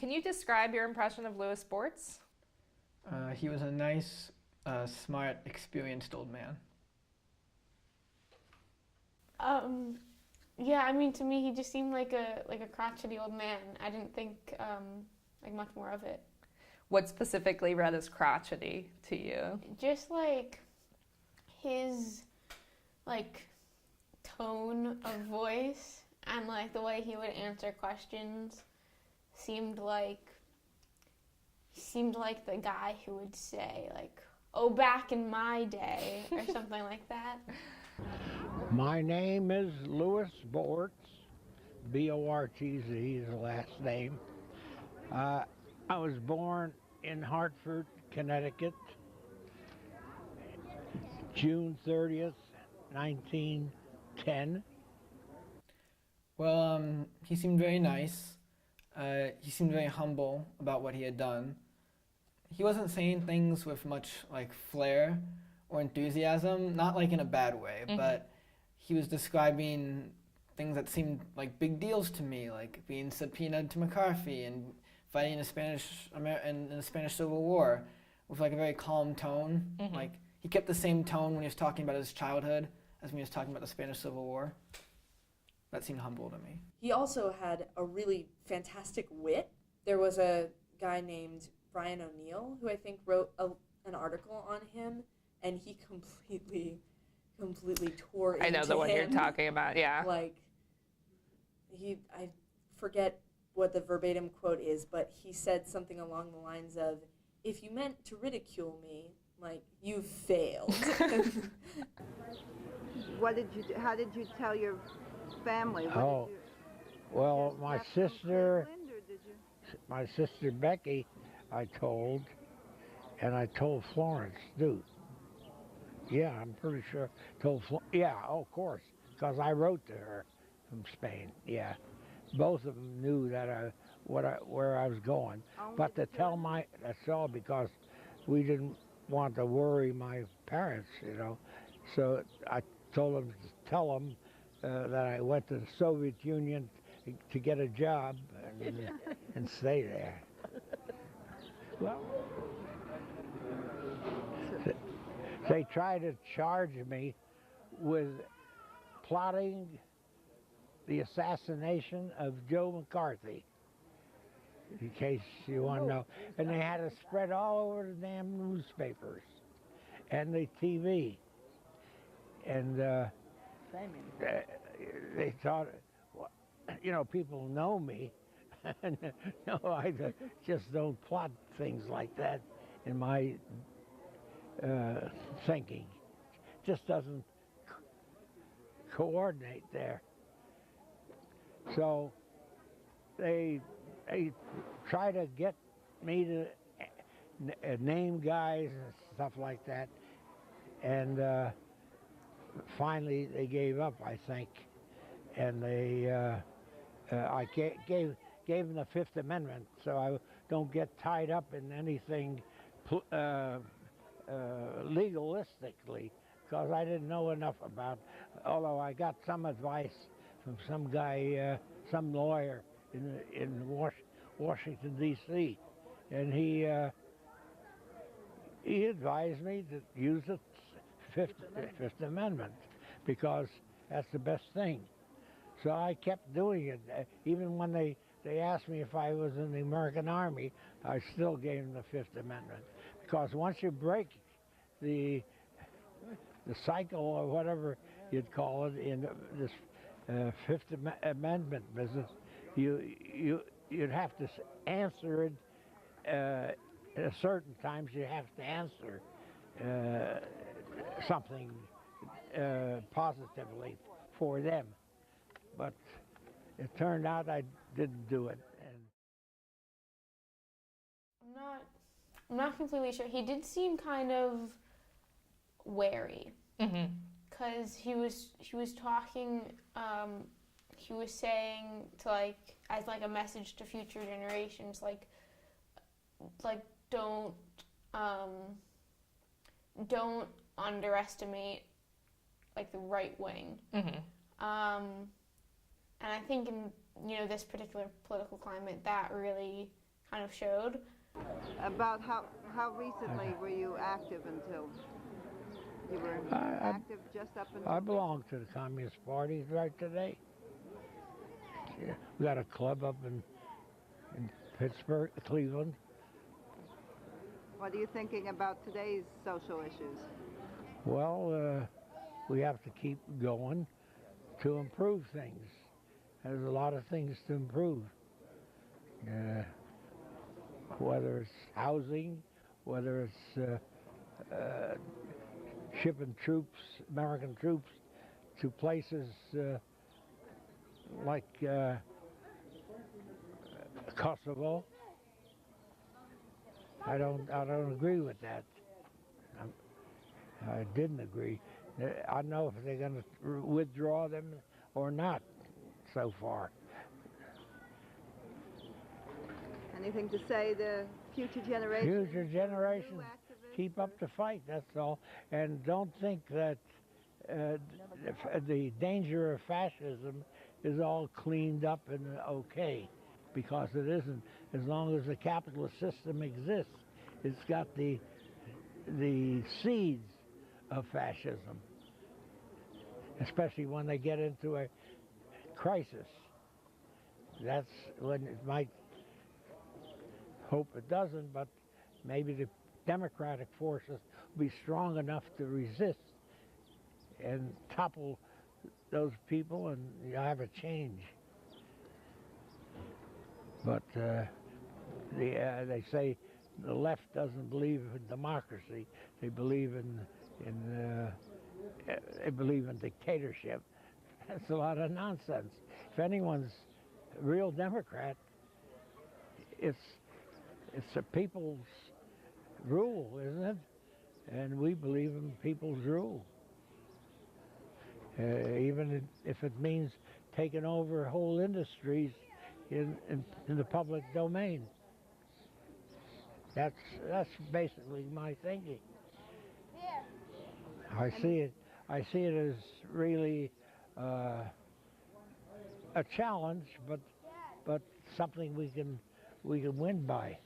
Can you describe your impression of Louis Bortz? He was a nice, smart, experienced old man. Yeah, I mean, to me, he just seemed like a crotchety old man. I didn't think like much more of it. What specifically read as crotchety to you? Just like his like tone of voice and like the way he would answer questions seemed like the guy who would say like, "Oh, back in my day," or something like that. My name is Louis Bortz, B-O-R-T-Z is the last name. I was born in Hartford, Connecticut, June 30th, 1910. Well, he seemed very nice. He seemed very humble about what he had done. He wasn't saying things with much like flair or enthusiasm, not like in a bad way, but he was describing things that seemed like big deals to me, like being subpoenaed to McCarthy and fighting in the Spanish Civil War with like a very calm tone. Like he kept the same tone when he was talking about his childhood as when he was talking about the Spanish Civil War. That seemed humble to me. He also had a really fantastic wit. There was a guy named Brian O'Neill who I think wrote an article on him, and he completely tore into him. I know the one you're talking about, yeah. Like, I forget what the verbatim quote is, but he said something along the lines of, "If you meant to ridicule me, like, you failed." How did you tell your family? Well, my sister Becky, I told, and I told Florence too. Yeah, I'm pretty sure. Of course, because I wrote to her from Spain. Yeah, both of them knew that where I was going. But to tell that's all because we didn't want to worry my parents, you know. So I told them to tell them that I went to the Soviet Union to get a job and stay there. Well, they tried to charge me with plotting the assassination of Joe McCarthy, in case you want to know. And they had it spread all over the damn newspapers and the TV. And they thought, well, you know, people know me. No, I just don't plot things like that in my thinking. Just doesn't coordinate there. So they try to get me to name guys and stuff like that, and finally they gave up, I think, and I gave them the Fifth Amendment so I don't get tied up in anything legalistically, because I didn't know enough about, although I got some advice from some guy, some lawyer in Washington, D.C., and he advised me to use the Fifth Amendment because that's the best thing. So I kept doing it. Even when they asked me if I was in the American Army, I still gave them the Fifth Amendment. Because once you break the cycle or whatever you'd call it in this Fifth Amendment business, you'd have to answer it at certain times. You have to answer something positively for them. But it turned out I didn't do it. I'm not completely sure. He did seem kind of wary, because he was talking. He was saying to as a message to future generations, like don't underestimate the right wing. And I think in this particular political climate, that really kind of showed. About how recently were you active until you were active just up until? I belong to the Communist Party right today. Yeah, we got a club up in Pittsburgh, Cleveland. What are you thinking about today's social issues? Well, we have to keep going to improve things. There's a lot of things to improve. Whether it's housing, whether it's shipping troops, American troops, to places like Kosovo. I don't agree with that. I didn't agree. I don't know if they're going to withdraw them or not so far. Anything to say to future generations? Future generations, new activists, keep up the fight, that's all. And don't think that the danger of fascism is all cleaned up and okay, because it isn't. As long as the capitalist system exists, it's got the seeds of fascism, especially when they get into a crisis. That's when it might, hope it doesn't, but maybe the democratic forces will be strong enough to resist and topple those people, and you have a change. But they say the left doesn't believe in democracy; they believe in dictatorship. That's a lot of nonsense. If anyone's a real Democrat, it's a people's rule, isn't it? And we believe in people's rule. Even if it means taking over whole industries in the public domain. That's basically my thinking. I see it as really a challenge, but something we can win by.